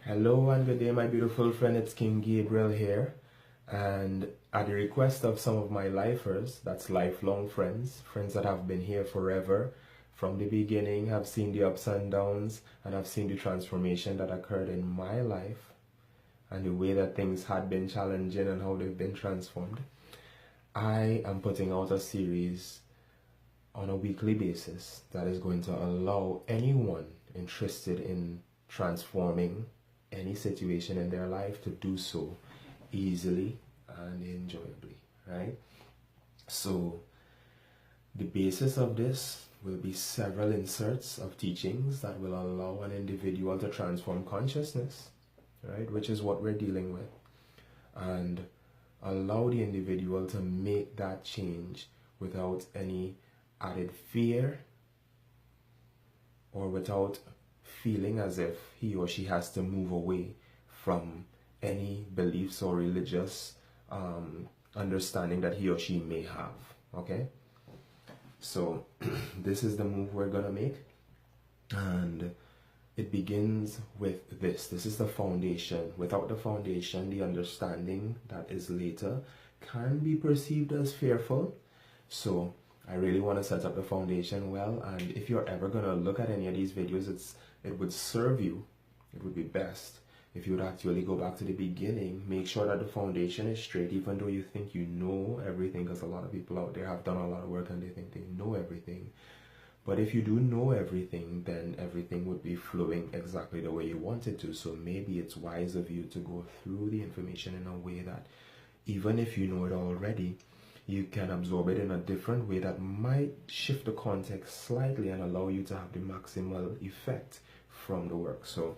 Hello and good day, my beautiful friend. It's King Gabriel here. And at the request of some of my lifers, that's lifelong friends, friends that have been here forever, from the beginning, have seen the ups and downs, and have seen the transformation that occurred in my life, and the way that things had been challenging and how they've been transformed. I am putting out a series on a weekly basis that is going to allow anyone interested in transforming any situation in their life to do so easily and enjoyably, right? So the basis of this will be several inserts of teachings that will allow an individual to transform consciousness, right, which is what we're dealing with, and allow the individual to make that change without any added fear or without feeling as if he or she has to move away from any beliefs or religious understanding that he or she may have. Okay, so this is the move we're gonna make, and it begins with this is the foundation. Without the foundation, the understanding that is later can be perceived as fearful. So I really want to set up the foundation well, and if you're ever going to look at any of these videos, it would serve you, it would be best if you would actually go back to the beginning, make sure that the foundation is straight, even though you think you know everything, because a lot of people out there have done a lot of work and they think they know everything. But if you do know everything, then everything would be flowing exactly the way you want it to. So maybe it's wise of you to go through the information in a way that even if you know it already, you can absorb it in a different way that might shift the context slightly and allow you to have the maximal effect from the work. So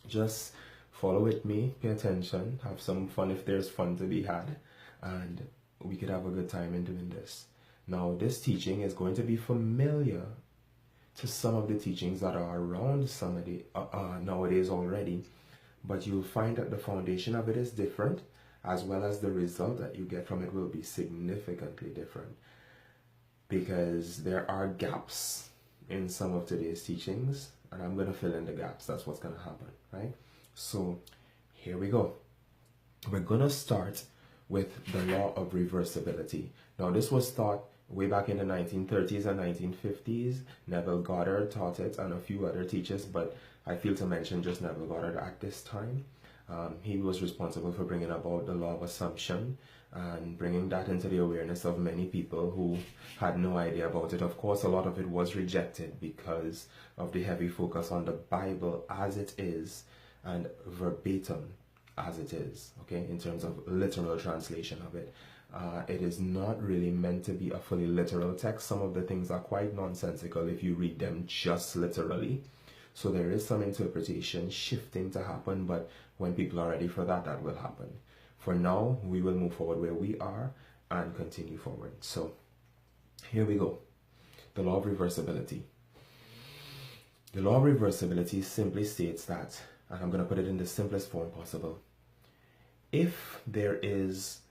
just follow with me, pay attention, have some fun if there's fun to be had, and we could have a good time in doing this. Now, this teaching is going to be familiar to some of the teachings that are around somebody nowadays already, but you'll find that the foundation of it is different, as well as the result that you get from it will be significantly different, because there are gaps in some of today's teachings, and I'm going to fill in the gaps. That's what's going to happen, right? So here we go. We're going to start with the law of reversibility. Now, this was taught way back in the 1930s and 1950s. Neville Goddard taught it and a few other teachers, but I feel to mention just Neville Goddard at this time. He was responsible for bringing about the law of assumption and bringing that into the awareness of many people who had no idea about it. Of course, a lot of it was rejected because of the heavy focus on the Bible as it is and verbatim as it is, okay, in terms of literal translation of it. It is not really meant to be a fully literal text. Some of the things are quite nonsensical if you read them just literally. So there is some interpretation shifting to happen, but when people are ready for that, that will happen. For now, we will move forward where we are and continue forward. So here we go. The law of reversibility. The law of reversibility simply states that, and I'm going to put it in the simplest form possible, if there is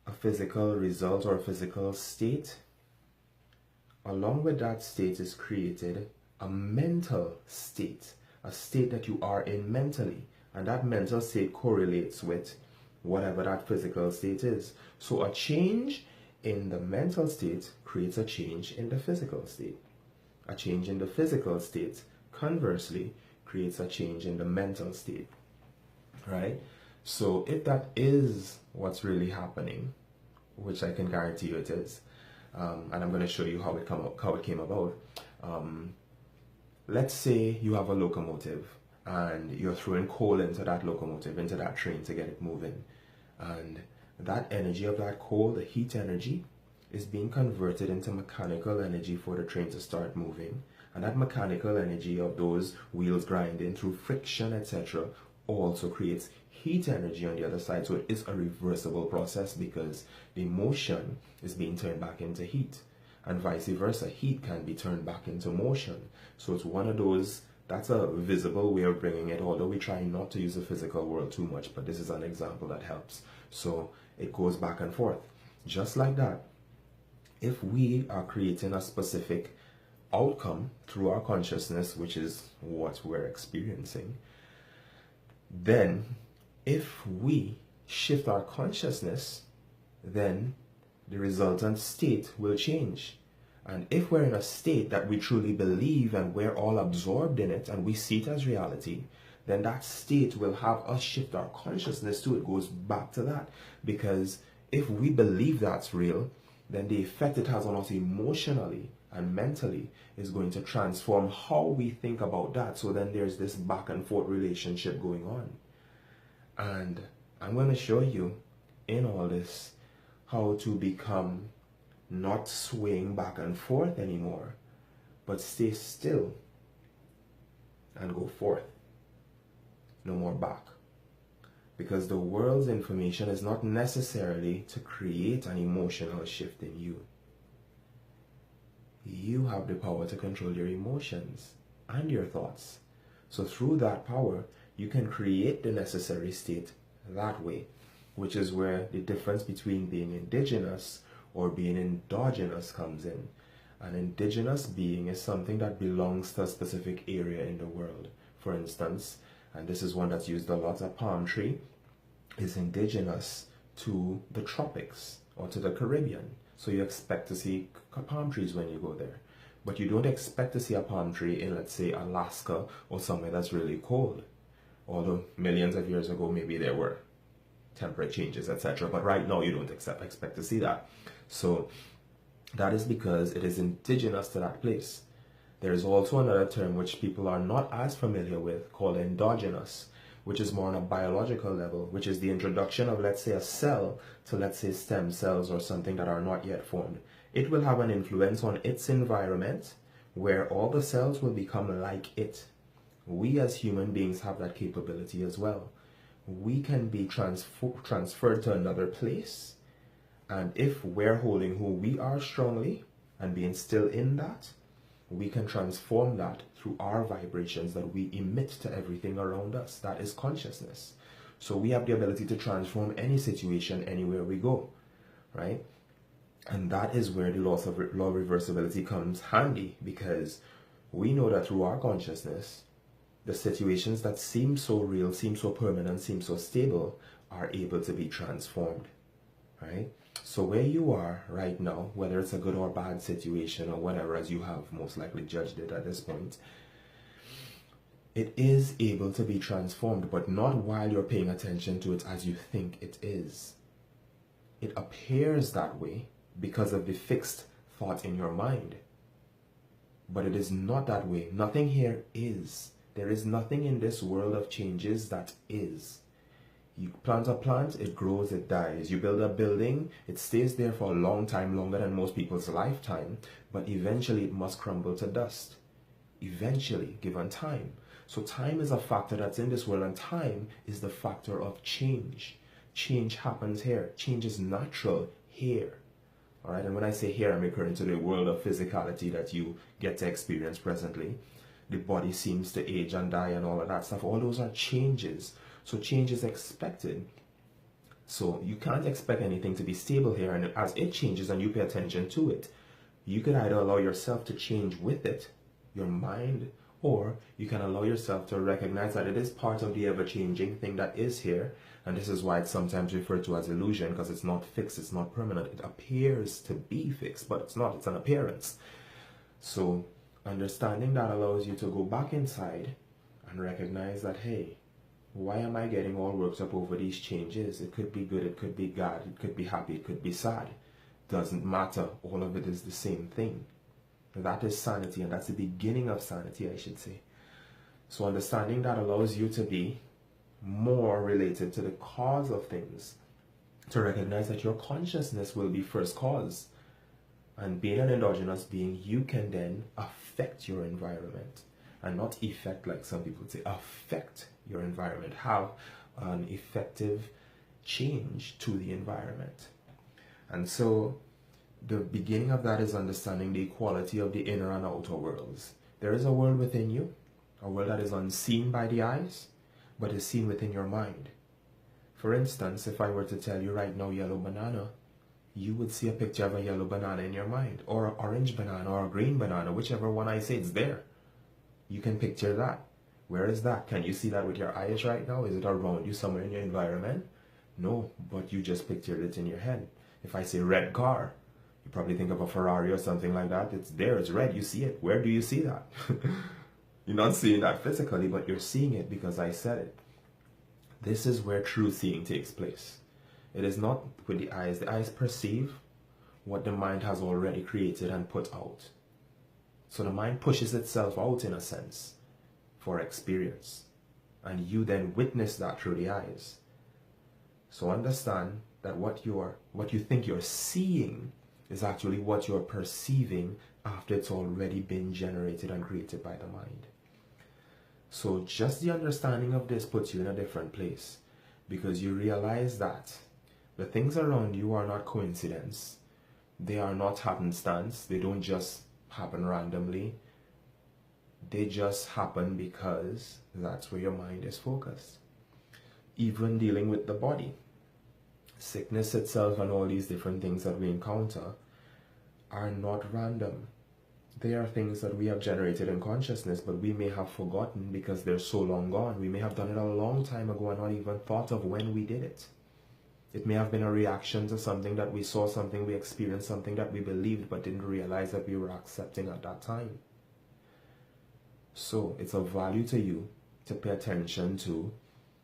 a physical result or a physical state, along with that state is created a mental state, a state that you are in mentally, and that mental state correlates with whatever that physical state is. So a change in the mental state creates a change in the physical state. A change in the physical state, conversely, creates a change in the mental state, right? So if that is what's really happening, which I can guarantee you it is, and I'm going to show you how it came about. Let's say you have a locomotive and you're throwing coal into that locomotive, into that train to get it moving. And that energy of that coal, the heat energy, is being converted into mechanical energy for the train to start moving. And that mechanical energy of those wheels grinding through friction, etc., also creates heat energy on the other side. So it is a reversible process because the motion is being turned back into heat, and vice versa. Heat can be turned back into motion. So it's one of those, that's a visible way of bringing it, although we try not to use the physical world too much, but this is an example that helps. So it goes back and forth. Just like that, if we are creating a specific outcome through our consciousness, which is what we're experiencing, Then, if we shift our consciousness, then the resultant state will change. And if we're in a state that we truly believe and we're all absorbed in it and we see it as reality, then that state will have us shift our consciousness to it, goes back to that. Because if we believe that's real, then the effect it has on us emotionally and mentally is going to transform how we think about that. So then there's this back and forth relationship going on. And I'm going to show you in all this how to become not swaying back and forth anymore, but stay still and go forth. No more back. Because the world's information is not necessarily to create an emotional shift in you. You have the power to control your emotions and your thoughts. So through that power, you can create the necessary state that way, which is where the difference between being indigenous or being endogenous comes in. An indigenous being is something that belongs to a specific area in the world. For instance, and this is one that's used a lot, a palm tree is indigenous to the tropics or to the Caribbean. So you expect to see palm trees when you go there. But you don't expect to see a palm tree in, let's say, Alaska or somewhere that's really cold. Although millions of years ago, maybe there were temperature changes, etc. But right now, you don't expect to see that. So that is because it is indigenous to that place. There is also another term which people are not as familiar with called endogenous, which is more on a biological level, which is the introduction of, let's say, a cell to, let's say, stem cells or something that are not yet formed. It will have an influence on its environment where all the cells will become like it. We as human beings have that capability as well. We can be transferred to another place, and if we're holding who we are strongly and being still in that, we can transform that through our vibrations that we emit to everything around us. That is consciousness. So we have the ability to transform any situation anywhere we go, right? And that is where the law of reversibility comes handy, because we know that through our consciousness, the situations that seem so real, seem so permanent, seem so stable, are able to be transformed, right? So where you are right now, whether it's a good or bad situation or whatever, as you have most likely judged it at this point, it is able to be transformed, but not while you're paying attention to it as you think it is. It appears that way because of the fixed thought in your mind. But it is not that way. Nothing here is. There is nothing in this world of changes that is. You plant a plant, it grows, it dies. You build a building, it stays there for a long time, longer than most people's lifetime, but eventually it must crumble to dust. Eventually, given time. So time is a factor that's in this world, and time is the factor of change. Change happens here. Change is natural here. All right, and when I say here, I'm referring to the world of physicality that you get to experience presently. The body seems to age and die and all of that stuff. All those are changes. So change is expected. So you can't expect anything to be stable here. And as it changes and you pay attention to it, you could either allow yourself to change with it, your mind, or you can allow yourself to recognize that it is part of the ever-changing thing that is here. And this is why it's sometimes referred to as illusion, because it's not fixed, it's not permanent. It appears to be fixed, but it's not. It's an appearance. So understanding that allows you to go back inside and recognize that, hey, why am I getting all worked up over these changes? It could be good, it could be bad, it could be happy, it could be sad. Doesn't matter. All of it is the same thing. That is sanity, and that's the beginning of sanity, I should say. So understanding that allows you to be more related to the cause of things, to recognize that your consciousness will be first cause. And being an endogenous being, you can then affect your environment. And not effect, like some people say, affect your environment. Have an effective change to the environment. And so the beginning of that is understanding the equality of the inner and outer worlds. There is a world within you, a world that is unseen by the eyes, but is seen within your mind. For instance, if I were to tell you right now yellow banana, you would see a picture of a yellow banana in your mind, or an orange banana, or a green banana, whichever one I say, it's there. You can picture that. Where is that? Can you see that with your eyes right now? Is it around you somewhere in your environment? No, but you just pictured it in your head. If I say red car, you probably think of a Ferrari or something like that. It's there, it's red, you see it. Where do you see that? You're not seeing that physically, but you're seeing it because I said it. This is where true seeing takes place. It is not with the eyes. The eyes perceive what the mind has already created and put out. So the mind pushes itself out in a sense for experience. And you then witness that through the eyes. So understand that what you think you're seeing is actually what you're perceiving after it's already been generated and created by the mind. So just the understanding of this puts you in a different place, because you realize that the things around you are not coincidence. They are not happenstance. They don't just happen randomly. They just happen because that's where your mind is focused. Even dealing with the body. Sickness itself and all these different things that we encounter are not random. They are things that we have generated in consciousness, but we may have forgotten because they're so long gone. We may have done it a long time ago and not even thought of when we did it. It may have been a reaction to something that we saw, something we experienced, something that we believed but didn't realize that we were accepting at that time. So it's of value to you to pay attention to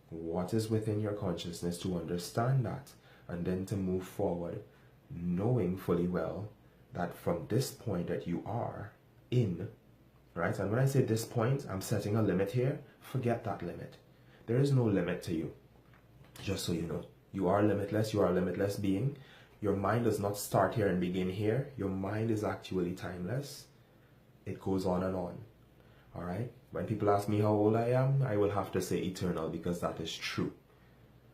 what is within your consciousness, to understand that, and then to move forward, knowing fully well that from this point that you are in, right? And when I say this point, I'm setting a limit here. Forget that limit. There is no limit to you, just so you know. You are limitless. You are a limitless being. Your mind does not start here and begin here. Your mind is actually timeless. It goes on and on. All right? When people ask me how old I am, I will have to say eternal, because that is true.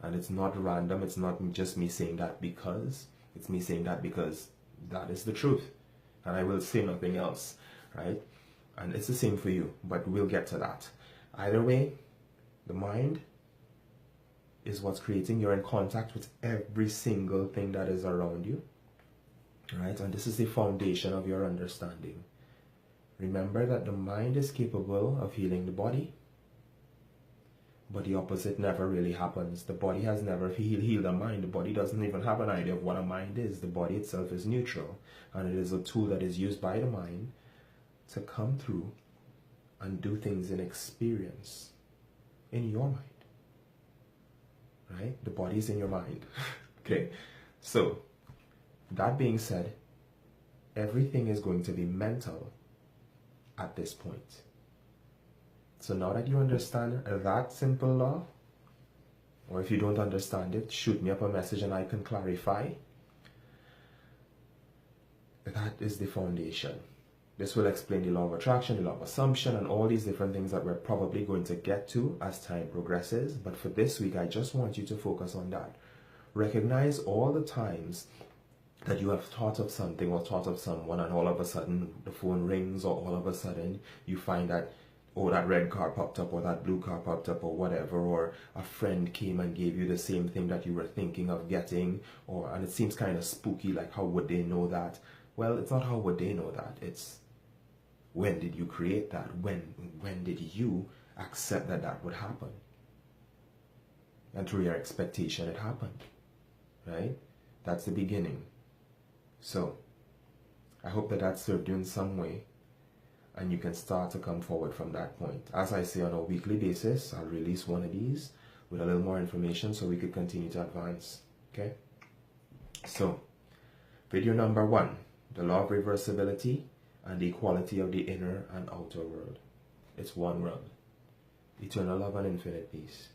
And it's not random. It's not just me saying that because. It's me saying that because that is the truth. And I will say nothing else. Right? And it's the same for you. But we'll get to that. Either way, the mind is what's creating. You're in contact with every single thing that is around you. Right? And this is the foundation of your understanding. Remember that the mind is capable of healing the body, but the opposite never really happens. The body has never healed the mind. The body doesn't even have an idea of what a mind is. The body itself is neutral, and it is a tool that is used by the mind to come through and do things in experience in your mind. Right? The body is in your mind. Okay, so that being said, everything is going to be mental at this point. So now that you understand that simple law, or if you don't understand it, shoot me up a message and I can clarify. That is the foundation. This will explain the law of attraction, the law of assumption, and all these different things that we're probably going to get to as time progresses. But for this week, I just want you to focus on that. Recognize all the times that you have thought of something or thought of someone, and all of a sudden the phone rings, or all of a sudden you find that, oh, that red car popped up, or that blue car popped up, or whatever, or a friend came and gave you the same thing that you were thinking of getting, and it seems kind of spooky, like how would they know that? Well, it's not how would they know that, it's when did you create that? When did you accept that that would happen? And through your expectation, it happened, right? That's the beginning. So, I hope that that served you in some way, and you can start to come forward from that point. As I say, on a weekly basis, I'll release one of these with a little more information so we could continue to advance. Okay? So, video number 1, the law of reversibility and the equality of the inner and outer world. It's one world. Eternal love and infinite peace.